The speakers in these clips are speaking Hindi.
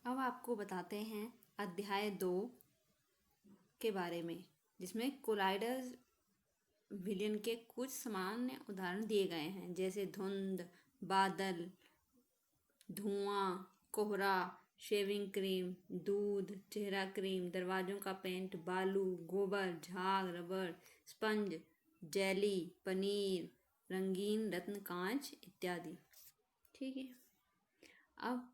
अब आपको बताते हैं अध्याय 2 के बारे में, जिसमें कोलाइडर विलयन के कुछ सामान्य उदाहरण दिए गए हैं, जैसे धुंध, बादल, धुआं, कोहरा, शेविंग क्रीम, दूध, चेहरा क्रीम, दरवाजों का पेंट, बालू, गोबर, झाग, रबड़, स्पंज, जेली, पनीर, रंगीन रत्न, कांच इत्यादि। ठीक है। अब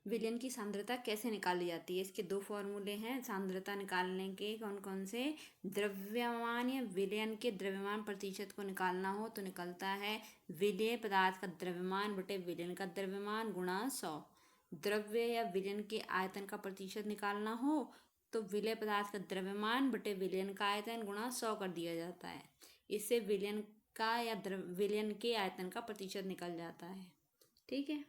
विलयन की सांद्रता कैसे निकाली जाती है? इसके दो फॉर्मूले हैं सांद्रता निकालने के। कौन कौन से? द्रव्यमान या विलयन के द्रव्यमान प्रतिशत को निकालना हो तो निकलता है विलेय पदार्थ का द्रव्यमान बटे विलयन का द्रव्यमान गुणा 100। द्रव्य या विलयन के आयतन का प्रतिशत निकालना हो तो विलेय पदार्थ का द्रव्यमान बटे विलयन का आयतन गुणा 100 कर दिया जाता है। इससे विलयन का या विलयन के आयतन का प्रतिशत निकल जाता है। ठीक है।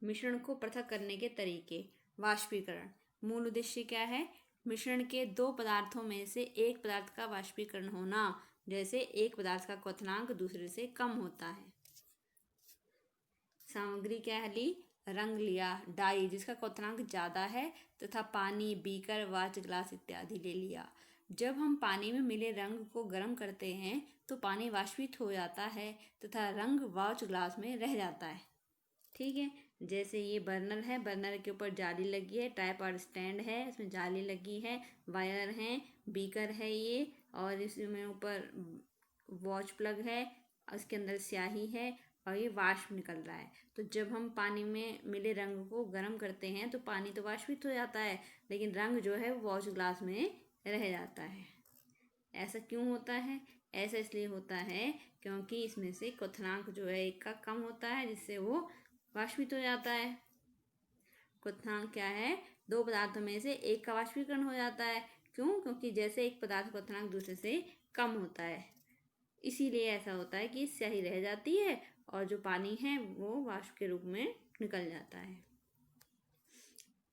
मिश्रण को पृथक करने के तरीके। वाष्पीकरण। मूल उद्देश्य क्या है? मिश्रण के दो पदार्थों में से एक पदार्थ का वाष्पीकरण होना, जैसे एक पदार्थ का क्वथनांक दूसरे से कम होता है। सामग्री क्या है ली? रंग लिया, डाई जिसका क्वथनांक ज़्यादा है, तथा पानी, बीकर, वाच ग्लास इत्यादि ले लिया। जब हम पानी में मिले रंग को गर्म करते हैं तो पानी वाष्पित हो जाता है तथा रंग वाच ग्लास में रह जाता है। ठीक है। जैसे ये बर्नर है, बर्नर के ऊपर जाली लगी है, ट्राइपॉड स्टैंड है, इसमें जाली लगी है, वायर है, बीकर है ये, और इसमें ऊपर वॉच प्लग है, उसके अंदर स्याही है और ये वाष्प निकल रहा है। तो जब हम पानी में मिले रंग को गर्म करते हैं तो पानी तो वाष्पित हो जाता है, लेकिन रंग जो है वो वॉच ग्लास में रह जाता है। ऐसा क्यों होता है? ऐसा इसलिए होता है क्योंकि इसमें से क्वथनांक जो है एक का कम होता है, जिससे वो वाष्पित हो जाता है। क्वथनांक क्या है? दो पदार्थों में से एक का वाष्पीकरण हो जाता है। क्यों? क्योंकि जैसे एक पदार्थ क्वथनांक दूसरे से कम होता है, इसीलिए ऐसा होता है कि स्याही रह जाती है और जो पानी है वो वाष्प के रूप में निकल जाता है।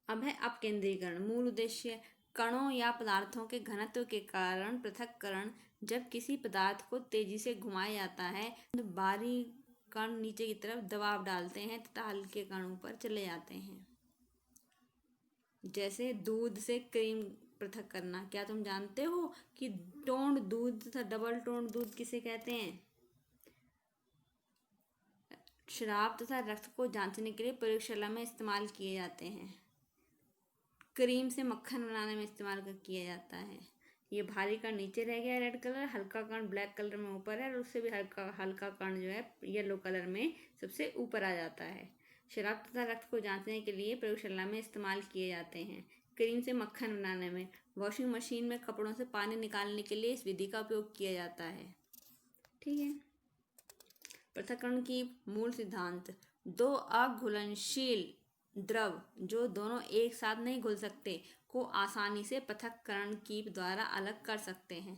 अब है अपकेंद्रीकरण। मूल उद्देश्य कणों या पदार्थों के घनत्व के कारण पृथक्करण। जब किसी पदार्थ को तेजी से घुमाया जाता है तो बाहरी कण नीचे की तरफ दबाव डालते हैं तथा हल्के कण ऊपर चले जाते हैं। जैसे दूध से क्रीम पृथक करना। क्या तुम जानते हो कि टोंड दूध तथा डबल टोंड दूध किसे कहते हैं? शराब तथा रक्त को जांचने के लिए प्रयोगशाला में इस्तेमाल किए जाते हैं। क्रीम से मक्खन बनाने में इस्तेमाल किया जाता है। ये भारी कण नीचे रह गया रेड कलर, हल्का कण ब्लैक कलर में ऊपर है और उससे भी हल्का कण जो है येलो कलर में सबसे ऊपर आ जाता है। शराब तथा रक्त को जांचने के लिए प्रयोगशाला में इस्तेमाल किए जाते हैं। क्रीम से मक्खन बनाने में। वॉशिंग मशीन में कपड़ों से पानी निकालने के लिए इस विधि का उपयोग किया जाता है। ठीक है। पृथक्करण की मूल सिद्धांत। दो अघुलनशील द्रव जो दोनों एक साथ नहीं घुल सकते को आसानी से पृथक्करण कीप द्वारा अलग कर सकते हैं।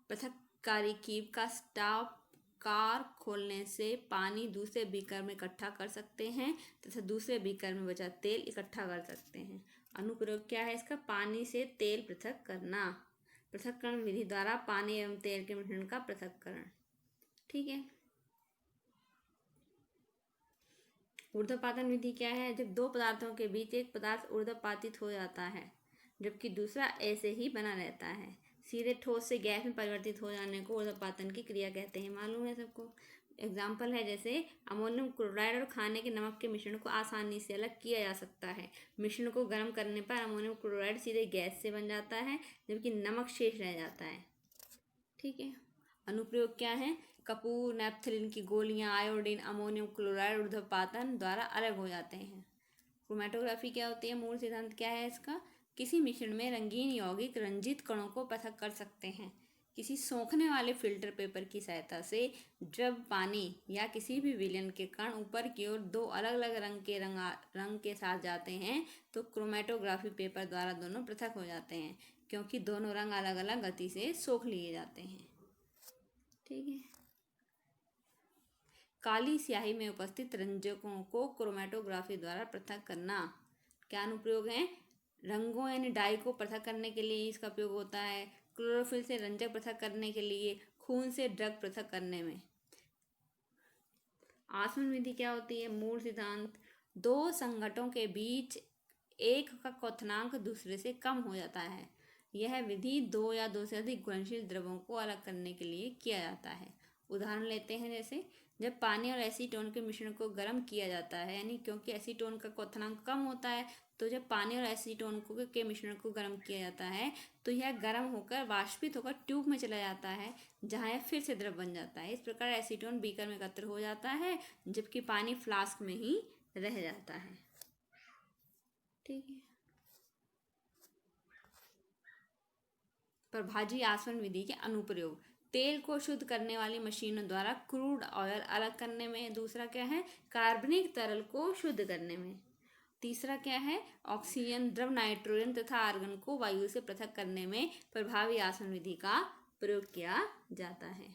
पृथक्कारी कीप का स्टॉप कार खोलने से पानी दूसरे बीकर में इकट्ठा कर सकते हैं तथा दूसरे बीकर में बचा तेल इकट्ठा कर सकते हैं। अनुप्रयोग क्या है इसका? पानी से तेल पृथक करना। पृथक्करण विधि द्वारा पानी एवं तेल के मिश्रण का पृथक्करण। ठीक है। ऊर्ध्वपातन विधि क्या है? जब दो पदार्थों के बीच एक पदार्थ ऊर्ध्वपातित हो जाता है जबकि दूसरा ऐसे ही बना रहता है। सीधे ठोस से गैस में परिवर्तित हो जाने को ऊर्ध्वपातन की क्रिया कहते हैं। मालूम है सबको? एग्जाम्पल है जैसे अमोनियम क्लोराइड और खाने के नमक के मिश्रण को आसानी से अलग किया जा सकता है। मिश्रण को गर्म करने पर अमोनियम क्लोराइड सीधे गैस से बन जाता है जबकि नमक शेष रह जाता है। ठीक है। अनुप्रयोग क्या है? कपूर, नैप्थलीन की गोलियां, आयोडीन, अमोनियम क्लोराइड ऊर्ध्वपातन द्वारा अलग हो जाते हैं। क्रोमेटोग्राफी क्या होती है? मूल सिद्धांत क्या है इसका? किसी मिश्रण में रंगीन यौगिक रंजित कणों को पृथक कर सकते हैं किसी सोखने वाले फिल्टर पेपर की सहायता से। जब पानी या किसी भी विलयन के कण ऊपर की ओर दो अलग अलग रंग के साथ जाते हैं तो क्रोमेटोग्राफी पेपर द्वारा दोनों पृथक हो जाते हैं, क्योंकि दोनों रंग अलग अलग गति से सोख लिए जाते हैं। ठीक है। काली स्याही में उपस्थित रंजकों को क्रोमेटोग्राफी द्वारा पृथक करना। क्या अनुप्रयोग है? रंगों यानी डाई को पृथक करने के लिए इसका उपयोग होता है। क्लोरोफिल से रंजक पृथक करने के लिए, खून से ड्रग पृथक करने में। आसवन विधि क्या होती है? मूल सिद्धांत। दो संघटकों के बीच एक का क्वथनांक दूसरे से कम हो जाता है। यह विधि दो या दो से अधिक घुलनशील द्रवों को अलग करने के लिए किया जाता है। उदाहरण लेते हैं, जैसे जब पानी और एसीटोन के मिश्रण को गर्म किया जाता है, यानी क्योंकि एसीटोन का क्वथनांक कम होता है, तो जब पानी और एसीटोन के मिश्रण को गर्म किया जाता है तो यह गर्म होकर वाष्पित होकर ट्यूब में चला जाता है, जहाँ यह फिर से द्रव बन जाता है। इस प्रकार एसीटोन बीकर में एकत्र हो जाता है, जबकि पानी फ्लास्क में ही रह जाता है। ठीक है। प्रभाजी आसवन विधि के अनुप्रयोग। तेल को शुद्ध करने वाली मशीनों द्वारा क्रूड ऑयल अलग करने में। दूसरा क्या है, कार्बनिक तरल को शुद्ध करने में। तीसरा क्या है, ऑक्सीजन, द्रव नाइट्रोजन तथा आर्गन को वायु से पृथक करने में प्रभावी आसवन विधि का प्रयोग किया जाता है।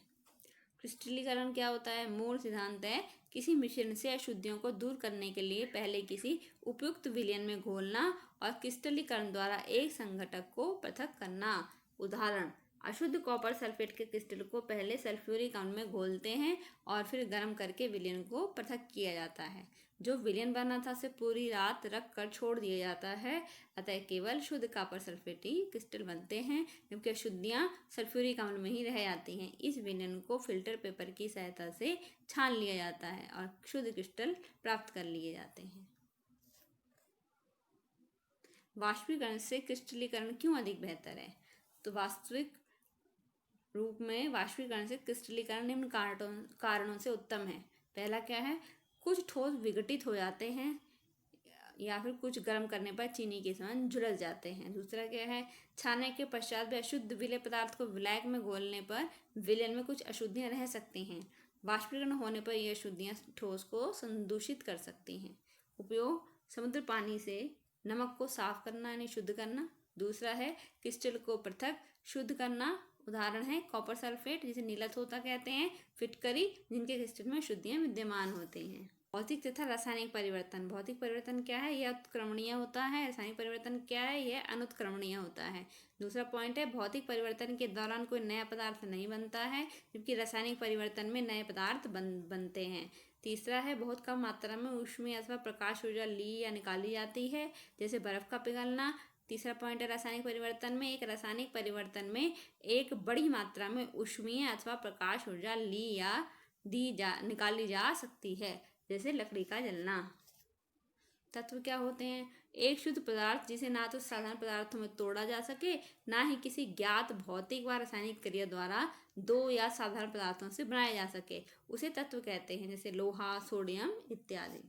क्रिस्टलीकरण क्या होता है? मूल सिद्धांत है किसी मिश्रण से अशुद्धियों को दूर करने के लिए पहले किसी उपयुक्त विलयन में घोलना और क्रिस्टलीकरण द्वारा एक संघटक को पृथक करना। उदाहरण, अशुद्ध कॉपर सल्फेट के क्रिस्टल को पहले सल्फ्यूरिक अम्ल में घोलते हैं और फिर गर्म करके विलयन को पृथक किया जाता है। जो विलयन बना था उसे पूरी रात रख कर छोड़ दिया जाता है, अतः केवल शुद्ध कॉपर सल्फेट ही क्रिस्टल बनते हैं, जबकि अशुद्धियाँ सल्फ्यूरिक अम्ल में ही रह जाती हैं। इस विलयन को फिल्टर पेपर की सहायता से छान लिया जाता है और शुद्ध क्रिस्टल प्राप्त कर लिए जाते हैं। वाष्पीकरण से क्रिस्टलीकरण क्यों अधिक बेहतर है? तो वास्तविक रूप में वाष्पीकरण से क्रिस्टलीकरण निम्न कारणों से उत्तम है। पहला क्या है, कुछ ठोस विघटित हो जाते हैं या फिर कुछ गर्म करने पर चीनी के समान झुलस जाते हैं। दूसरा क्या है, छानने के पश्चात भी अशुद्ध विलय पदार्थ को विलायक में घोलने पर विलयन में कुछ अशुद्धियां रह सकती हैं। वाष्पीकरण होने पर ये अशुद्धियां ठोस को संदूषित कर सकती हैं। उपयोग, समुद्र पानी से नमक को साफ करना यानी शुद्ध करना। दूसरा है क्रिस्टल को पृथक शुद्ध करना। उदाहरण है कॉपर सल्फेट, जिसे नीला तोता कहते हैं, फिटकरी, जिनके क्रिस्टल में शुद्धियां विद्यमान होती हैं। भौतिक तथा रासायनिक परिवर्तन। भौतिक परिवर्तन क्या है? यह उत्क्रमणीय होता है। रासायनिक परिवर्तन क्या है? यह अनुत्क्रमणीय होता है। दूसरा पॉइंट है, भौतिक परिवर्तन के दौरान कोई नया पदार्थ नहीं बनता है, जबकि रासायनिक परिवर्तन में नए पदार्थ बनते हैं। तीसरा है, बहुत कम मात्रा में ऊष्मीय अथवा प्रकाश ऊर्जा ली या निकाली जाती है, जैसे बर्फ का पिघलना। तीसरा पॉइंट है, रासायनिक परिवर्तन में एक रासायनिक परिवर्तन में एक बड़ी मात्रा में ऊष्मीय अथवा प्रकाश ऊर्जा ली या निकाली जा सकती है, जैसे लकड़ी का जलना। तत्व क्या होते हैं? एक शुद्ध पदार्थ जिसे ना तो साधारण पदार्थों में तोड़ा जा सके, ना ही किसी ज्ञात भौतिक व रासायनिक क्रिया द्वारा दो या साधारण पदार्थों से बनाया जा सके, उसे तत्व कहते हैं, जैसे लोहा, सोडियम इत्यादि।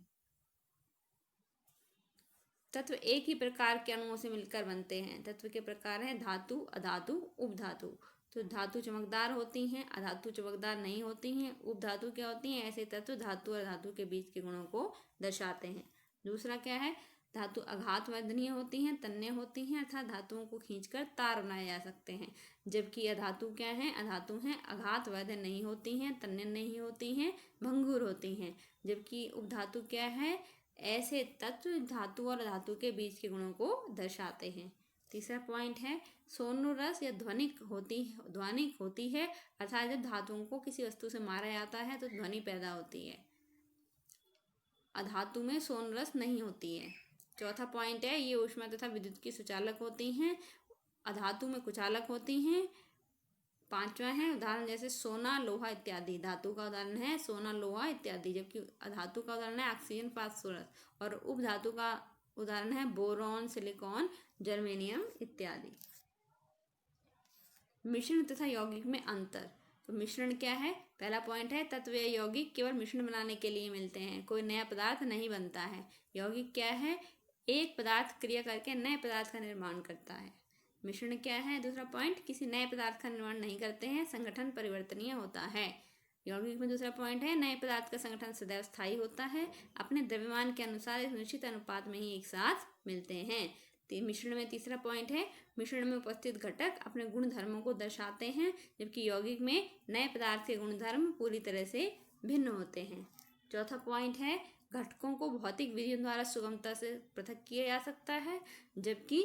तत्व एक ही प्रकार के अणुओं से मिलकर बनते हैं। तत्व के प्रकार हैं धातु, अधातु, उपधातु। तो धातु चमकदार होती हैं, अधातु चमकदार नहीं होती हैं। उपधातु क्या होती हैं? ऐसे तत्व धातु और धातु के बीच के गुणों को दर्शाते हैं। दूसरा क्या है, धातु आघातवर्धनीय होती हैं, तन्य होती हैं, अर्थात धातुओं को खींचकर तार बनाए जा सकते हैं। जबकि अधातु क्या है? अधातु हैं, आघातवर्धन नहीं होती हैं, तन्य नहीं होती हैं, भंगुर होती हैं। जबकि उपधातु क्या है? ऐसे तत्व धातु और धातु के बीच के गुणों को दर्शाते हैं। तीसरा पॉइंट है, सोनोरस या ध्वनिक होती है, अर्थात जब धातुओं को किसी वस्तु से मारा जाता है तो ध्वनि पैदा होती है। अधातु में सोनोरस नहीं होती है। चौथा पॉइंट है, ये ऊष्मा तथा विद्युत की सुचालक होती हैं, अधातु में कुचालक होती हैं। पांचवा है, उदाहरण जैसे सोना, लोहा इत्यादि। धातु का उदाहरण है सोना, लोहा इत्यादि, जबकि अधातु का उदाहरण है ऑक्सीजन, फास्फोरस। और उपधातु का उदाहरण है बोरॉन, सिलिकॉन, जर्मेनियम इत्यादि। मिश्रण तथा यौगिक में अंतर। तो मिश्रण क्या है? पहला पॉइंट है, तत्व या यौगिक केवल मिश्रण बनाने के लिए मिलते हैं, कोई नया पदार्थ नहीं बनता है। यौगिक क्या है? एक पदार्थ क्रिया करके नए पदार्थ का निर्माण करता है। मिश्रण क्या है? दूसरा पॉइंट, किसी नए पदार्थ का निर्माण नहीं करते हैं, संगठन परिवर्तनीय होता है। यौगिक में दूसरा पॉइंट है, नए पदार्थ का संगठन सदैव स्थायी होता है, अपने द्रव्यमान के अनुसार एक निश्चित अनुपात में ही एक साथ मिलते हैं। मिश्रण में तीसरा पॉइंट है, मिश्रण में उपस्थित घटक अपने गुणधर्मों को दर्शाते हैं, जबकि यौगिक में नए पदार्थ के गुणधर्म पूरी तरह से भिन्न होते हैं। चौथा पॉइंट है, घटकों को भौतिक विधियों द्वारा सुगमता से पृथक किया जा सकता है, जबकि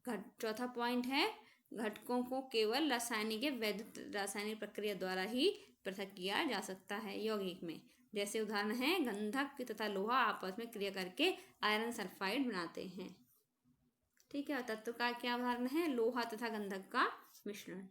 चौथा पॉइंट है, घटकों को केवल रासायनिक प्रक्रिया द्वारा ही पृथक किया जा सकता है यौगिक में। जैसे उदाहरण है, गंधक तथा लोहा आपस में क्रिया करके आयरन सल्फाइड बनाते हैं। ठीक है। तत्व का क्या उदाहरण है? लोहा तथा गंधक का मिश्रण।